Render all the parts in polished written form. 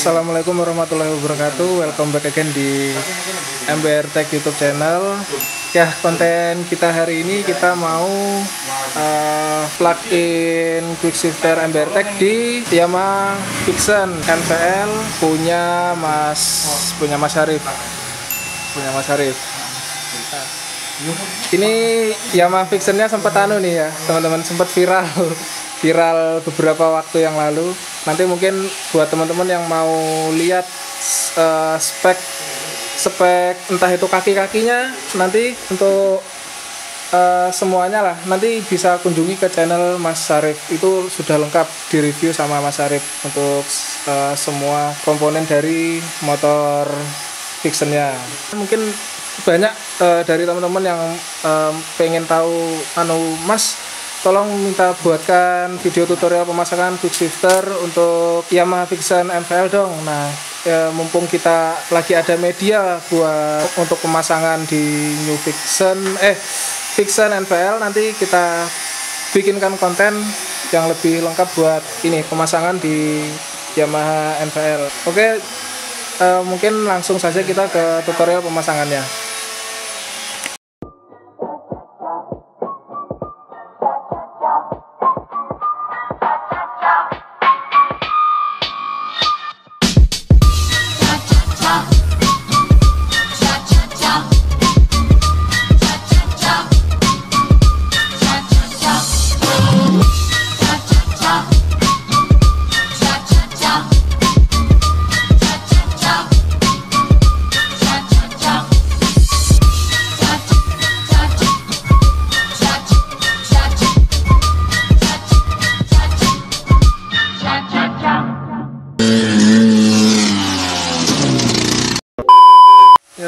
Assalamualaikum warahmatullahi wabarakatuh. Welcome back again di MBR Tech YouTube channel. Ya, konten kita hari ini kita mau plug-in quick shifter MBR Tech di Yamaha Vixion NVL punya Mas Arif. Ini Yamaha Vixionnya sempat nih ya, teman-teman, sempat viral beberapa waktu yang lalu. Nanti mungkin buat teman-teman yang mau lihat spek entah itu kaki-kakinya, nanti untuk semuanya lah, nanti bisa kunjungi ke channel Mas Arif. Itu sudah lengkap di review sama Mas Arif untuk semua komponen dari motor Vixionnya. Mungkin banyak dari teman-teman yang pengen tahu, Mas, tolong minta buatkan video tutorial pemasangan quick shifter untuk Yamaha Vixion NVL dong. Nah, mumpung kita lagi ada media untuk pemasangan di New Vixion NVL, nanti kita bikinkan konten yang lebih lengkap buat ini pemasangan di Yamaha NVL. Oke, mungkin langsung saja kita ke tutorial pemasangannya.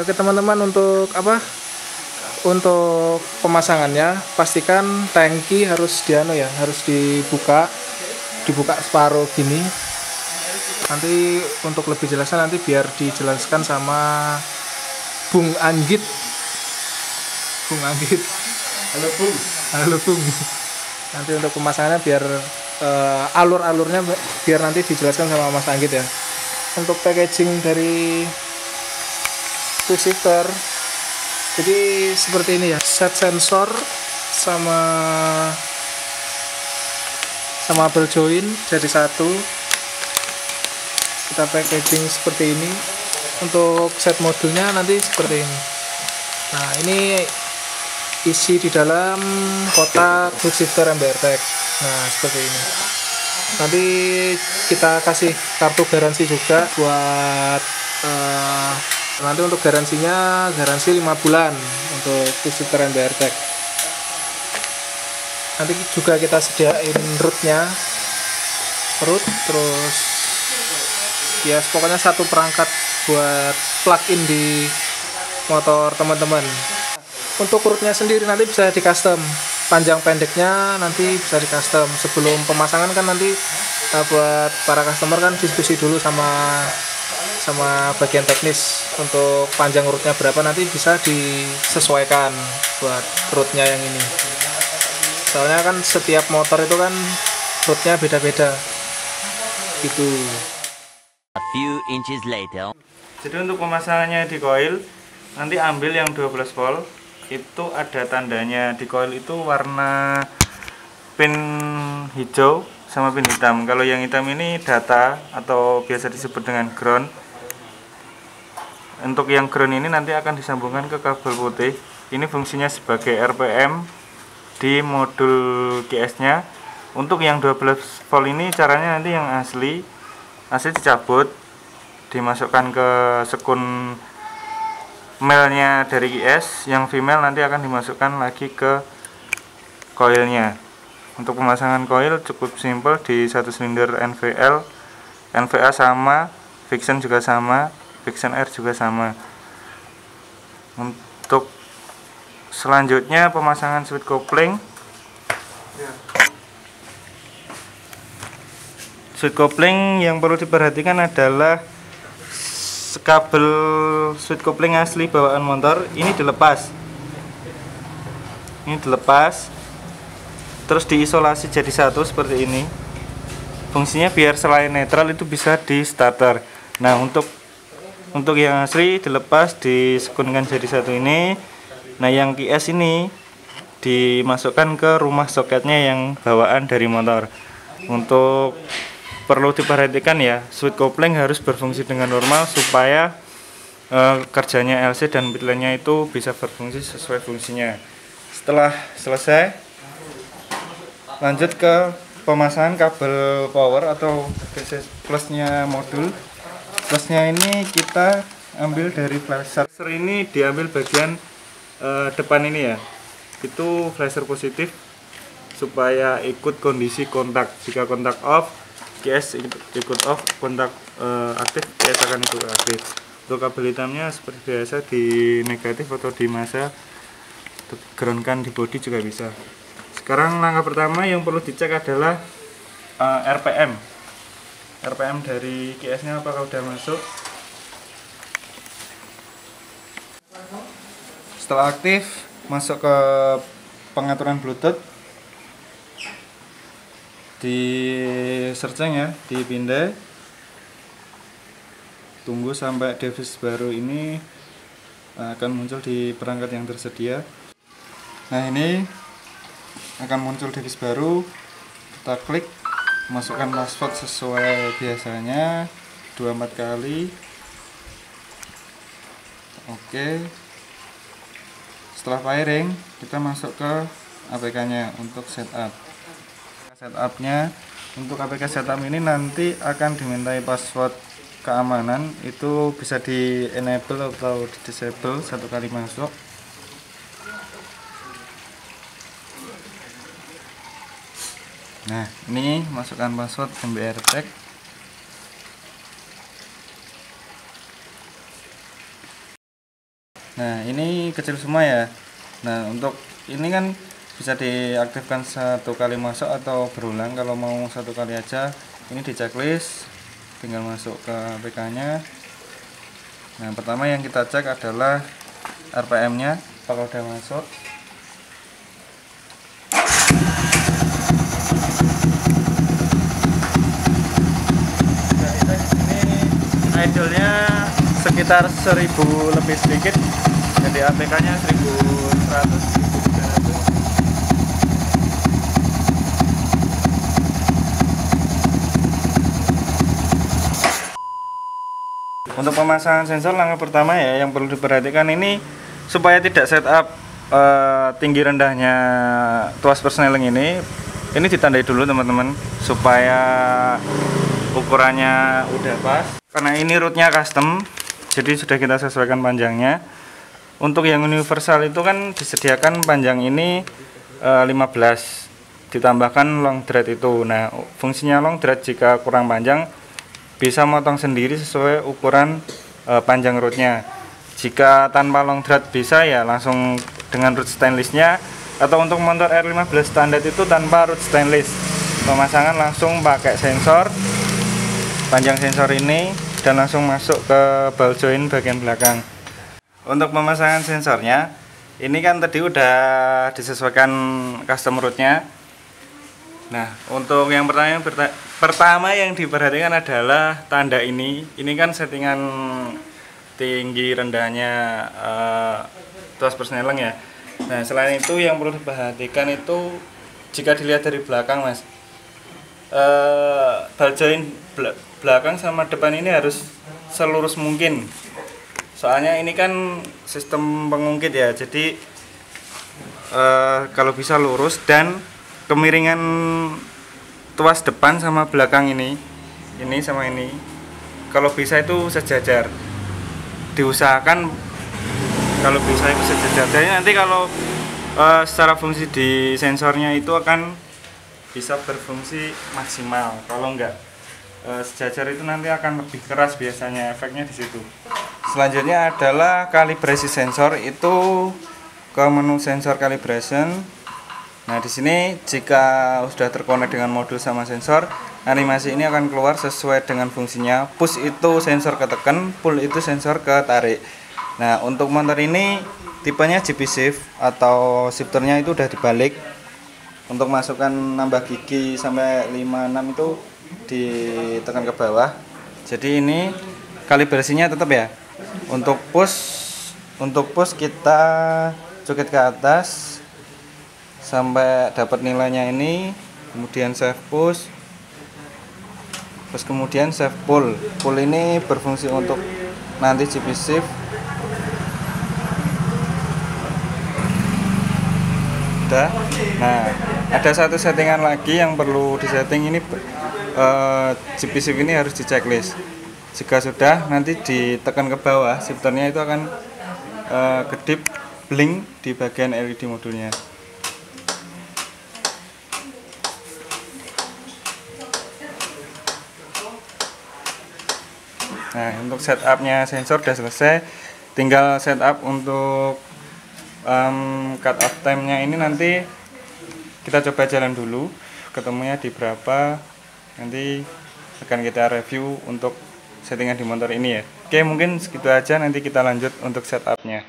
Oke teman-teman, untuk pemasangannya, pastikan tangki harus harus dibuka separuh gini. Nanti untuk lebih jelasnya nanti biar dijelaskan sama Bung Anggit. Halo Bung. Nanti untuk pemasangannya biar alur-alurnya biar nanti dijelaskan sama Mas Anggit ya. Untuk packaging dari quick shifter, jadi seperti ini ya, set sensor sama ball joint jadi satu. Kita packaging seperti ini. Untuk set modulnya nanti seperti ini. Nah, ini isi di dalam kotak quick shifter MBR Tech. Nah, seperti ini. Nanti kita kasih kartu garansi juga buat nanti untuk garansinya, garansi 5 bulan untuk quick shifter MBR Tech. Nanti juga kita sediain root, terus ya pokoknya satu perangkat buat plug-in di motor teman-teman. Untuk rootnya sendiri nanti bisa di custom, panjang pendeknya nanti bisa di custom. Sebelum pemasangan kan nanti buat para customer kan diskusi dulu sama bagian teknis untuk panjang rootnya berapa, nanti bisa disesuaikan buat rootnya yang ini. Soalnya kan setiap motor itu kan rootnya beda-beda gitu. A few inches later. Jadi untuk pemasangannya di coil, nanti ambil yang 12 volt, itu ada tandanya di coil itu warna pin hijau sama pin hitam. Kalau yang hitam ini data atau biasa disebut dengan ground. Untuk yang ground ini nanti akan disambungkan ke kabel putih. Ini fungsinya sebagai RPM di modul GS-nya. Untuk yang 12 volt ini caranya nanti yang asli dicabut, dimasukkan ke sekun male-nya dari GS, yang female nanti akan dimasukkan lagi ke coilnya. Untuk pemasangan coil cukup simpel, di satu silinder NVA sama, Vixion juga sama, Vixion R juga sama. Untuk selanjutnya pemasangan switch coupling. Switch coupling yang perlu diperhatikan adalah kabel switch coupling asli bawaan motor ini dilepas. Terus diisolasi jadi satu seperti ini. Fungsinya biar selain netral itu bisa di starter. Nah, untuk yang asli dilepas, disekunkan jadi satu ini. Nah, yang QS ini dimasukkan ke rumah soketnya yang bawaan dari motor. Untuk perlu diperhatikan ya, switch kopling harus berfungsi dengan normal supaya kerjanya LC dan midline-nya itu bisa berfungsi sesuai fungsinya. Setelah selesai, lanjut ke pemasangan kabel power atau DC plusnya modul. Plusnya ini kita ambil dari flasher. Ini diambil bagian depan ini ya, itu flasher positif supaya ikut kondisi kontak. Jika kontak off, QS ikut off, kontak aktif, QS akan ikut aktif. Untuk kabel hitamnya seperti biasa di negatif atau di masa, groundkan di bodi juga bisa. Sekarang langkah pertama yang perlu dicek adalah RPM dari QS nya apakah udah masuk. Setelah aktif, masuk ke pengaturan Bluetooth, di searching ya, dipindah, tunggu sampai device baru ini akan muncul di perangkat yang tersedia. Nah, ini akan muncul device baru, kita klik, masukkan password sesuai biasanya 24 kali. Oke. Setelah pairing, kita masuk ke APK nya untuk setup. Setupnya, untuk APK setup ini nanti akan dimintai password keamanan, itu bisa di enable atau di disable satu kali masuk. Nah, ini masukkan password MBR tag. Nah, ini kecil semua ya. Nah, untuk ini kan bisa diaktifkan satu kali masuk atau berulang. Kalau mau satu kali aja, ini di checklist, tinggal masuk ke APK nya. Nah, pertama yang kita cek adalah RPM nya apakah udah masuk. Idle-nya sekitar 1000 lebih sedikit, jadi APK nya 1100, 1300. Untuk pemasangan sensor, langkah pertama ya yang perlu diperhatikan ini supaya tidak setup tinggi rendahnya tuas persneling ini ditandai dulu teman-teman supaya ukurannya udah pas. Karena ini rootnya custom, jadi sudah kita sesuaikan panjangnya. Untuk yang universal itu kan disediakan panjang ini 15, ditambahkan long thread itu. Nah, fungsinya long thread jika kurang panjang bisa motong sendiri sesuai ukuran panjang rootnya. Jika tanpa long thread bisa ya langsung dengan root stainlessnya, atau untuk motor R15 standar itu tanpa root stainless, pemasangan langsung pakai sensor, panjang sensor ini, dan langsung masuk ke ball joint bagian belakang. Untuk pemasangan sensornya, ini kan tadi udah disesuaikan custom rootnya. Nah, untuk yang pertama yang diperhatikan adalah tanda ini. Ini kan settingan tinggi rendahnya tuas persneling ya. Nah, selain itu yang perlu diperhatikan itu jika dilihat dari belakang, Mas, ball joint belakang sama depan ini harus selurus mungkin. Soalnya ini kan sistem pengungkit ya, jadi kalau bisa lurus, dan kemiringan tuas depan sama belakang ini sama ini, kalau bisa itu sejajar. Diusahakan kalau bisa itu sejajar. Jadi nanti kalau secara fungsi di sensornya itu akan bisa berfungsi maksimal. Kalau enggak sejajar itu nanti akan lebih keras biasanya, efeknya di situ. Selanjutnya adalah kalibrasi sensor, itu ke menu sensor calibration. Nah, di sini jika sudah terkonek dengan modul sama sensor, animasi ini akan keluar sesuai dengan fungsinya. Push itu sensor ketekan, pull itu sensor ketarik. Nah, untuk motor ini tipenya GP shift atau shifternya itu udah dibalik. Untuk masukkan nambah gigi sampai 56 itu ditekan ke bawah. Jadi ini kalibrasinya tetap ya. Untuk push kita cukit ke atas sampai dapat nilainya ini, kemudian save push, terus kemudian save pull. Pull ini berfungsi untuk nanti GP shift. Udah. Nah, ada satu settingan lagi yang perlu disetting ini, GP shift ini harus di checklist. Jika sudah, nanti ditekan ke bawah, shifternya itu akan kedip blink di bagian LED modulnya. Nah, untuk setupnya sensor udah selesai, tinggal setup untuk cut off time-nya ini. Nanti kita coba jalan dulu, ketemunya di berapa, nanti akan kita review untuk settingan di motor ini ya. Oke, mungkin segitu aja, nanti kita lanjut untuk setupnya.